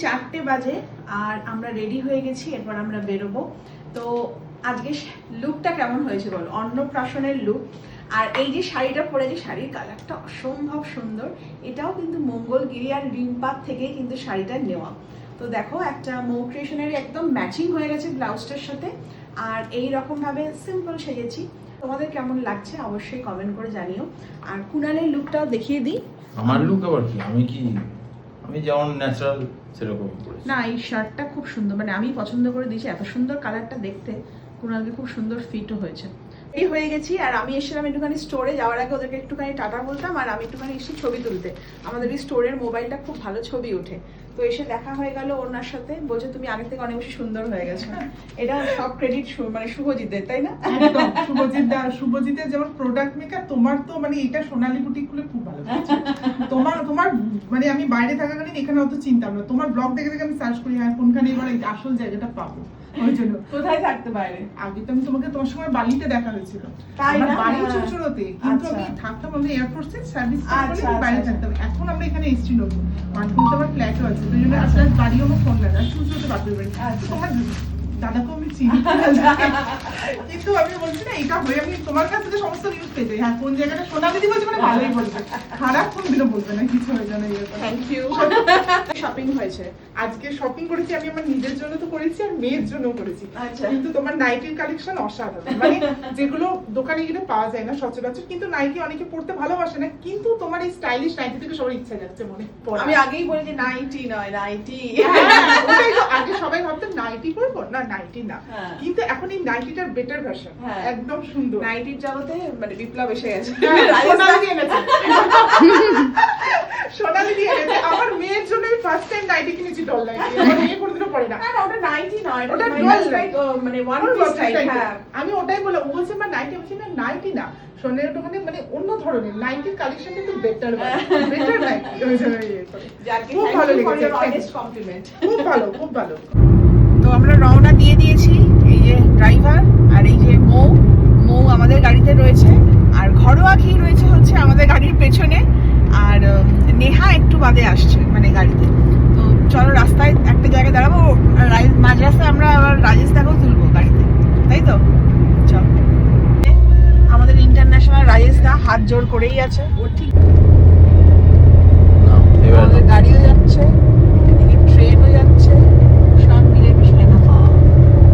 4টে বাজে আর আমরা রেডি হয়ে গেছি, এরপর আমরা বেরোবো। তো আজকে লুকটা কেমন হয়েছে বলো, অন্নপ্রাশনের লুক। আর এই যে শাড়িটা পরেছি, শাড়ির কালারটা অসম্ভব সুন্দর। এটাও কিন্তু মঙ্গলগিরি আর রিম্পার থেকে কিন্তু শাড়িটা নেওয়া। তো দেখো একটা মৌ ক্রিয়েশনের একদম ম্যাচিং হয়ে গেছে ব্লাউজটার সাথে। আর এই রকম ভাবে সিম্পল সেজেছি। তোমাদের কেমন লাগছে অবশ্যই কমেন্ট করে জানিও। আর কুনালের লুকটাও দেখিয়ে দিই। আমার লুক আবার কি, আমি যেমন ন্যাচারাল সেরকমই পরেছি। না, এই শার্টটা খুব সুন্দর, মানে আমি পছন্দ করে দিয়েছি, এত সুন্দর কালারটা দেখতে। কুনালকে খুব সুন্দর ফিটও হয়েছে। এই হয়ে গেছি আর আমি এসেছিলাম একটুখানি স্টোরে, যাওয়ার আগে ওদেরকে একটুখানি টাটা বলতাম আর আমি একটুখানি এসে ছবি তুলতে। আমাদের এই স্টোরের মোবাইলটা খুব ভালো ছবি ওঠে। তো এসে দেখা হয়ে গেল ওনার সাথে, বলছে তুমি আগে থেকে অনেক বেশি সুন্দর হয়ে গেছো। এটা সব ক্রেডিট মানে শুভজিতের, তাই না? একদম শুভজিতের যেমন প্রোডাক্ট মেকার, তোমার তো মানে এটা সোনালী বুটিক খুলে খুব ভালো লাগছে। তোমার মানে আমি বাইরে থাকাকালীন এখানে অত চিন্তা না, তোমার ব্লগ দেখে দেখে আমি সার্চ করি হ্যাঁ কোনখানে এবার আসল জায়গাটা পাবো। ওই জন্য কোথায় থাকতে বাইরে? আগে তো আমি তোমার সময় বালিতে দেখা হয়েছিল, তাই না? বাড়ি চুচুড়োতে, কিন্তু আচ্ছা। আমি থাকতাম আমাদের এয়ারফোর্সের সার্ভিস আচ্ছা, বাইরে আচ্ছা। থাকতাম। এখন আমরা এখানে এসেছি নতুন মাঠগুলোতে আমার ফ্ল্যাটও আছে, ওই জন্য আপনার বাড়িও আমার ফোন লাগা চুচুড়োতে বাপের বাড়ি। আচ্ছা। তোমার দাদাকেও আমি চিনি, কিন্তু আমি বলছি না এটা হয়ে আমি তোমার কাছ থেকে সমস্ত নিউজ পেয়ে যাই। হ্যাঁ কোন জায়গাটা সোনালি দি বলছে মানে ভালোই বলবে, খারাপ কোনদিনও বলবে না, কিছু হয়ে যায় না। Thank you. শপিং হয়েছে আজকে শপিং করেছি আমি আমার নিজের জন্য তো করেছি আর মেয়ের জন্য করেছি। আচ্ছা। কিন্তু তোমার নাইটির কালেকশন অসাধারণ, মানে যেগুলো দোকানে গেলে পাওয়া যায় না সচরাচর। কিন্তু নাইটি অনেকে পড়তে ভালোবাসে না, কিন্তু তোমার এই স্টাইলিশ নাইটি থেকে সবার ইচ্ছা যাচ্ছে মনে পড়া। আমি আগেই বলি যে নাইটি নয়, নাইটি। হ্যাঁ, ওটাই তো, আগে সবাই ভাবতেন নাইটি পরবো না, নাইটি না, হ্যাঁ। কিন্তু এখন এই নাইটিটার বেটার ভার্সন, হ্যাঁ। একদম সুন্দর। নাইটির জগতে মানে বিপ্লব এসে গেছে। সোনালি দিয়ে এনেছে। সোনালি দিয়ে এনেছে। আমার মেয়ের জন্য আমি ফার্স্ট টাইম নাইটি কিনেছি, ডল নাইটি। আমার মেয়ে কোনোদিনও পরে না। না, ওটা নাইটি নয়, ওটা মানে ডল like, মানে ওয়ান পিস টাইপ। হ্যাঁ, আমি ওটাই বলে, ও বলছে মা নাইটি, বলছি না নাইটি না, সোনের ওখানে মানে অন্য ধরনের নাইটির কালেকশনটা একটু বেটার বেটার নাইটি। যাকে খুব thank ভালো you for লেগেছে, your honest compliment. খুব ভালো, খুব ভালো। তো আমরা রওনা দিয়ে দিয়েছি, এই যে ড্রাইভার আর এই যে মৌ আমাদের গাড়িতে রয়েছে, আর ঘরোয়া ঘি রয়েছে হচ্ছে আমাদের গাড়ির পেছনে, আর নেহা একটু বাদে আসছে মানে গাড়িতে। তো চলো রাস্তায় একটা জায়গায় দাঁড়াবো, মাঝ রাস্তায় আমরা আবার রাজেশদাকেও তুলবো গাড়িতে, তাই তো? চলো, আমাদের ইন্টারন্যাশনাল রাজেশদা হাত জোর করেই আছে, ও ঠিক আমাদের গাড়িও যাচ্ছে, এদিকে ট্রেনও যাচ্ছে, সব মিলে মিশে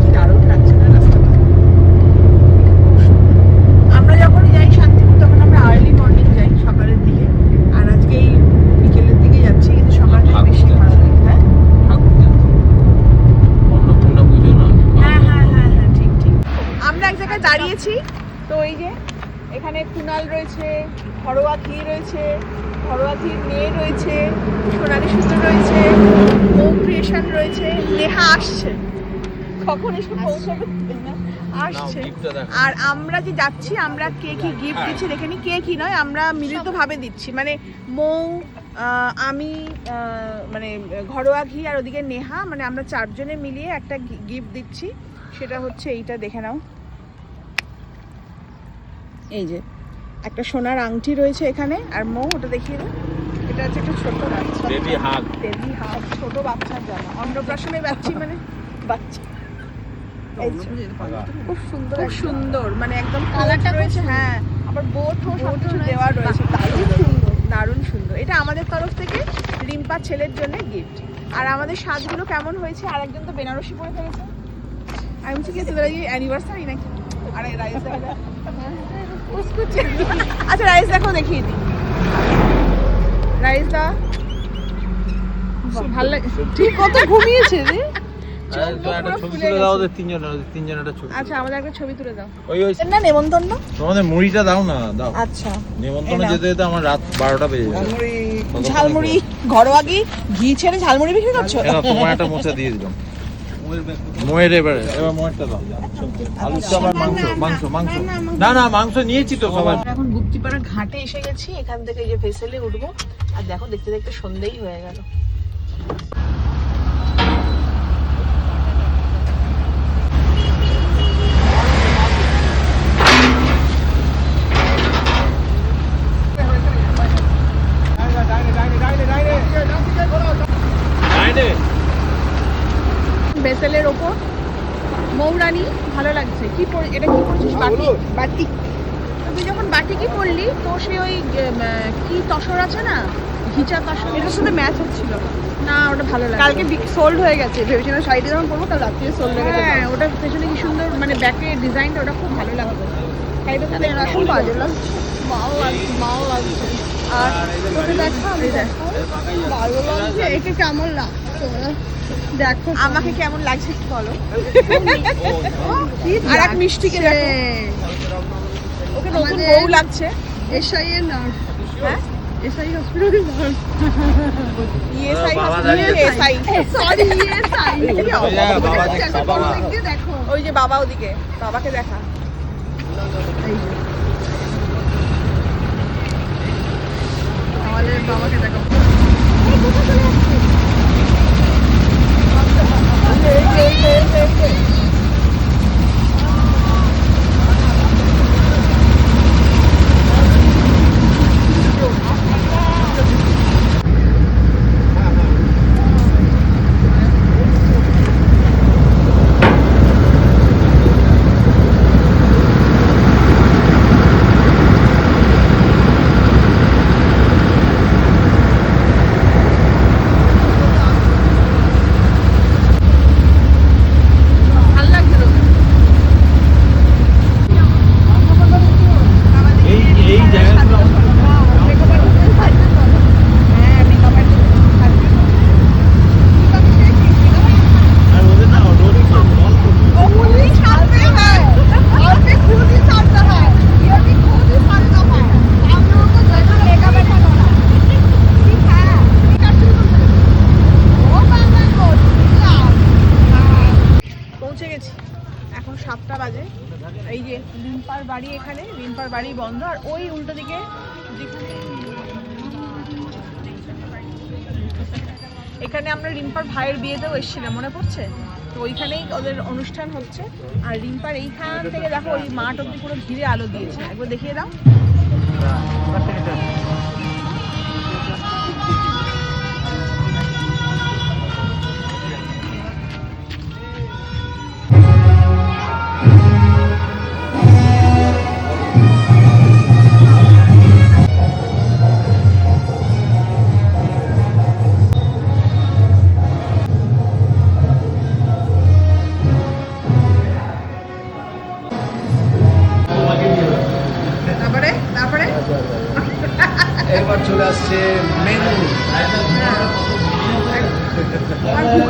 কি দারুণ লাগছে না রাস্তাটা। আমরা যখন যাই শান্তিপুর তখন আমরা আর্লি মর্নিং যাই, সকালের দিকে, আর আজকে এই বিকেলের দিকে যাচ্ছি, কিন্তু সকালটা বেশি ভালো লাগে। হ্যাঁ হ্যাঁ হ্যাঁ হ্যাঁ, ঠিক ঠিক। আমরা এক জায়গায় দাঁড়িয়েছি, তো এই যে এখানে কুনাল রয়েছে, ঘরোয়া ঘি রয়েছে, ঘরোয়া ঘির মেয়ে রয়েছে, সোনালী সুন্দর রয়েছে, মৌ ক্রিয়েশন রয়েছে, নেহা আসছে, কখন এসে পৌঁছাবে আসছে। আর আমরা যে যাচ্ছি, আমরা কে কি গিফট দিচ্ছি দেখে নি, কে কি নয়, আমরা মিলিতভাবে দিচ্ছি, মানে মৌ, আমি, মানে ঘরোয়া ঘি আর ওদিকে নেহা, মানে আমরা চারজনে মিলিয়ে একটা গিফট দিচ্ছি। সেটা হচ্ছে এইটা, দেখে নাও, এই যে একটা সোনার আংটি রয়েছে এখানে, আর মৌ ওটা দেখিয়ে দাও, এটা হচ্ছে একটা ছোট বাচ্চা, বেবি হাগ, ছোট বাচ্চার জামা, অন্নপ্রাশনে যাচ্ছি মানে বাচ্চা। খুব সুন্দর, খুব সুন্দর, মানে একদম কালারটা রয়েছে, হ্যাঁ, আবার বোটও সবকিছু দেওয়া রয়েছে, দারুণ সুন্দর, দারুণ সুন্দর। এটা আমাদের তরফ থেকে রিম্পার ছেলের জন্য গিফট। আর আমাদের সাজগুলো কেমন হয়েছে, আর একজন তো বেনারসি পরে ফেলেছে, আমি বলছি কি তোদের অ্যানিভার্সারি নাকি? আরে রাইস দেখা, আচ্ছা রাইস দেখো, দেখিয়ে দিই রাইস দা, ভালো লাগে, ঠিক কত ঘুমিয়েছে রে। আচ্ছা আমাদের একটা ছবি তুলে দাও। না নেমন্তন্ন, তোমাদের মুড়িটা দাও না, দাও। আচ্ছা নেমন্তন্ন যেতে যেতে আমার রাত 12টা বেজে যাবে। ঝালমুড়ি, ঘরোয়া ঘি ছেড়ে ঝালমুড়ি বিক্রি করছো? তোমার একটা মোচা দিয়ে দিলাম। মোয়ের এবার মোয়েরটা দাও। আলু চাপ আর মাংস। না মাংস নিয়েছি তো সবাই। এখন গুপ্তিপাড়া ঘাটে এসে গেছি, এখান থেকে এই যে ভেসেলে উঠবো, আর দেখো দেখতে দেখতে সন্ধ্যেই হয়ে গেল। ডাইনে বেসেলের ওপর মৌরানি ভালো লাগছে। কি এটা কি পড়ছিস? বাটি। বাটি তুই যখন বাটি কি পড়লি তো সে ওই কি তসর আছে না, ঘিচা তসর, এটার সাথে ম্যাচ হচ্ছিল না। ওটা ভালো লাগে। কালকে সোল্ড হয়ে গেছে, ভেবেছিলাম শাড়িটা যখন পরবো কাল রাত্রে সোল্ড হয়ে গেছে। হ্যাঁ, ওটা পেছনে কি সুন্দর মানে ব্যাকের ডিজাইনটা, ওটা খুব ভালো লাগবে। শাড়িটা তাহলে এরকম বাজে লাগছে, ভালো লাগছে, ভালো লাগছে। আর তোকে দেখা ভালো লাগছে। একে কেমন লাগছে দেখো, আমাকে কেমন লাগছে একটু বলো। আর এক মিষ্টিকে দেখো, ওকে নতুন বউ লাগছে। এসআই এর নার্স। হ্যাঁ, এসআই হসপিটালের nurse. ESI hospital, SI sorry ESI. দেখো ওই যে বাবা, ওদিকে বাবাকে দেখা। এই যে আমাদের বাবাকে দেখো। এই কোথায় চলে যাচ্ছে? এখন 7টা বাজে। এই যে রিম্পার বাড়ি, এখানে রিম্পার বাড়ি বন্ধ। আর ওই উল্টো দিকে যেখানে এখানে আমরা রিম্পার ভাইয়ের বিয়েতেও এসেছিলাম, মনে পড়ছে তো? ওইখানেই ওদের অনুষ্ঠান হচ্ছে। আর রিম্পার এইখান থেকে দেখো ওই মাঠ অব্দি পুরো ঘিরে আলো দিয়েছে, একবার দেখিয়ে দাও। এবার চলে আসছে মেনু।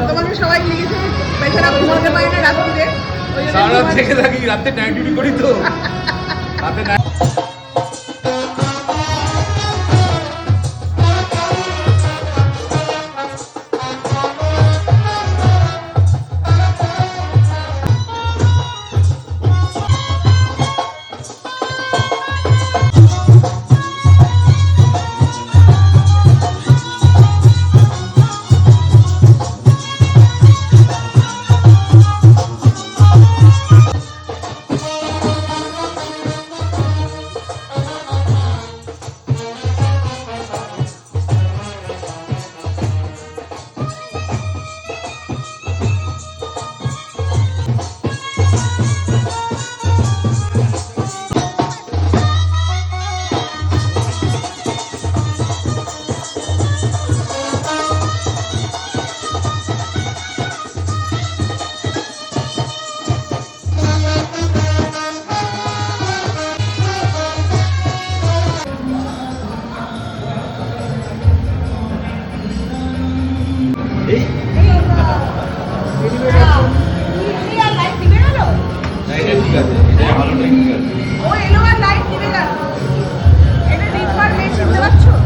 তোমাকে সবাই লিখেছে বেচারা ঘুমাতে পারে না রাত্রিরে, সারা রাত থেকে থাকি, রাতে নাইট ডিউটি করি তো রাতে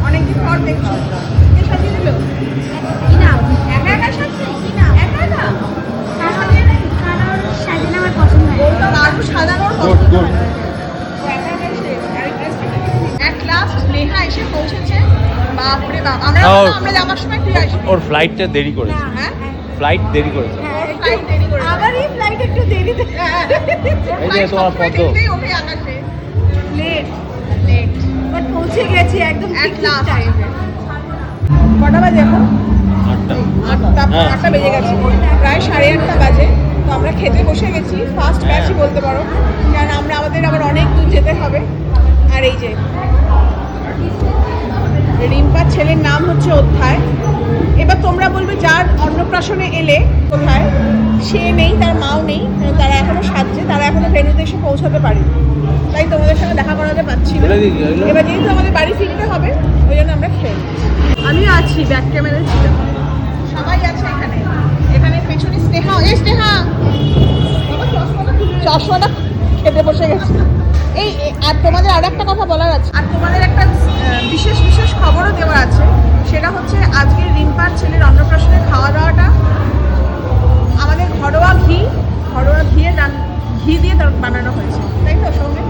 অনেকদিন পর দেখছো কে সাজিয়ে দিল? একা একা সাজছে? সাজানো আমার পছন্দ হয়। দারুণ সাজানোর পছন্দ হয়। এক লাস্ট নেহা এসে পৌঁছেছে। বাপরে বাপ, আমরা যাবার সময় তুই আসবি। ওর ফ্লাইটটা দেরি করেছে। হ্যাঁ, ফ্লাইট দেরি করেছে। ফ্লাইট দেরি করে আবার এই ফ্লাইট একটু দেরিতে। এই যে তোমার পদ্ম। ওকে আকাশে লেট বাট পৌঁছে গেছি একদম এক ঠিক লাস্ট টাইমে। কটা বাজে এখন? 8টা। আটটা। হ্যাঁ। 8টা বেজে গেছে, প্রায় 8:30 বাজে। তো আমরা খেতে বসে গেছি, ফার্স্ট ব্যাচই বলতে পারো, কারণ আমাদের আবার অনেক দূর যেতে হবে। আর এই যে রিম্পার ছেলের নাম হচ্ছে অধ্যায়। এবার তোমরা বলবে যার অন্নপ্রাশনে এলে কোথায়, সে নেই, তার মাও নেই, তারা এখনো সাজছে, তারা এখনো ভেন্যুতে এসে পৌঁছাতে পারে, তাই তোমাদের সঙ্গে দেখা করাতে পারছি না। এবার যেহেতু আমাদের বাড়ি ফিরতে হবে, ওই জন্য আমরা খেয়ে নিচ্ছি। আমিও আছি, ব্যাক ক্যামেরায় ছিলাম, সবাই আছে এখানে। এখানে পেছনে স্নেহা, এই স্নেহা চশমাটা খেতে বসে গেছে। এই আর তোমাদের আর একটা কথা বলার আছে, আর তোমাদের একটা বিশেষ বিশেষ খবরও দেওয়ার আছে। সেটা হচ্ছে আজকের রিম্পার ছেলের অন্নপ্রাশনের খাওয়া দাওয়াটা আমাদের ঘরোয়া ঘি দিয়ে বানানো হয়েছে, তাই তো সঙ্গে?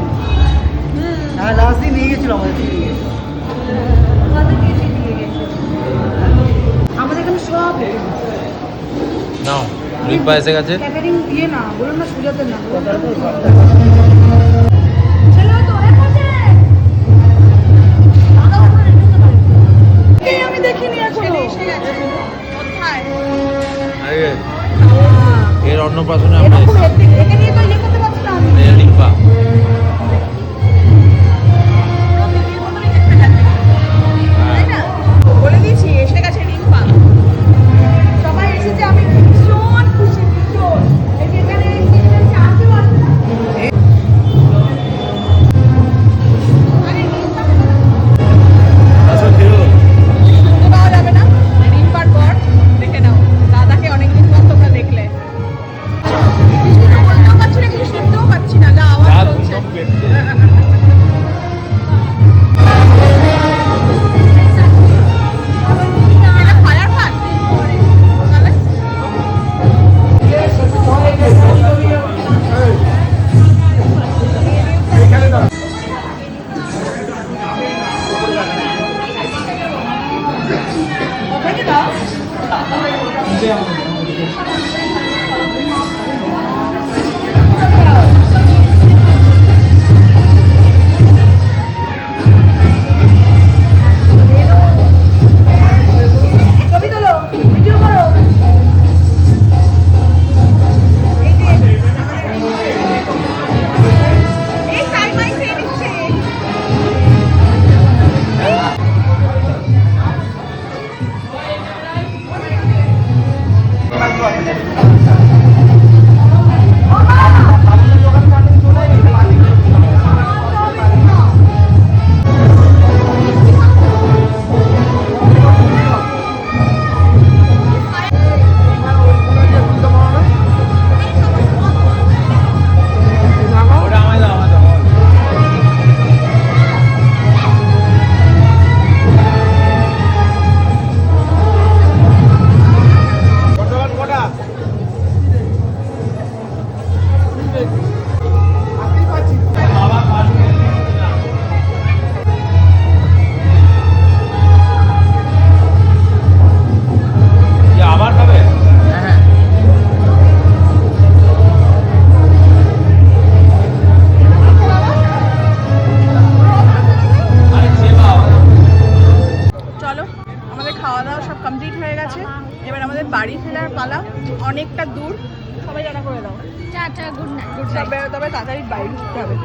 হ্যাঁ লাস্ট দিন নিয়ে গেছিল আমাদের আমাদের এখানে সব নাও রিম্পা এসে গেছে। ক্যাটারিং দিয়ে না, বলুন না সুজাতে না ছেলে তো হয়ে গেছে। আমি দেখিনি এখনো। এসে গেছে কোথায়? আরে এর অন্নপ্রাশনে আমরা এরকম এসেছি। একে নিয়ে তো ইয়ে করতে পারছি না আমি। এই রিম্পা পুরো দিদির মতনই দেখতে যাচ্ছে, তাই না? বলে দিয়েছি এসে গেছে রিম্পা। সবাই এসেছে, আমি ভীষণ খুশি, ভীষণ। এই যে এখানে চার্জও আছে না? আরে রিম্পা আসো খেলো। শুনতে পাওয়া যাবে না। রিম্পার পর দেখে নাও, দাদাকে অনেকদিন পর তোমরা দেখলে। কিছু তো বলতেও পারছি না, কিছু শুনতেও পাচ্ছি না, যা আওয়াজ রাত হচ্ছে। সব পেটে। এটা ফায়ার পান তাহলে ওখানে দাও। ছবি তোলো, ভিডিও করো। এই যে এই টাইমাই খেয়ে নিচ্ছে। ওটা আমায় দাও, আমায় দাও। কটা? কি আবার খাবে? আরে চেপাও। চলো, আমাদের খাওয়া দাওয়া সব কমপ্লিট হয়ে গেছে। এবার আমাদের বাড়ি ফেরার পালা, অনেকটা দূর। সবাই জানা করে দাও, টাটা, গুড নাইট। তবে তাড়াতাড়ি বাড়ি ঢুকতে হবে।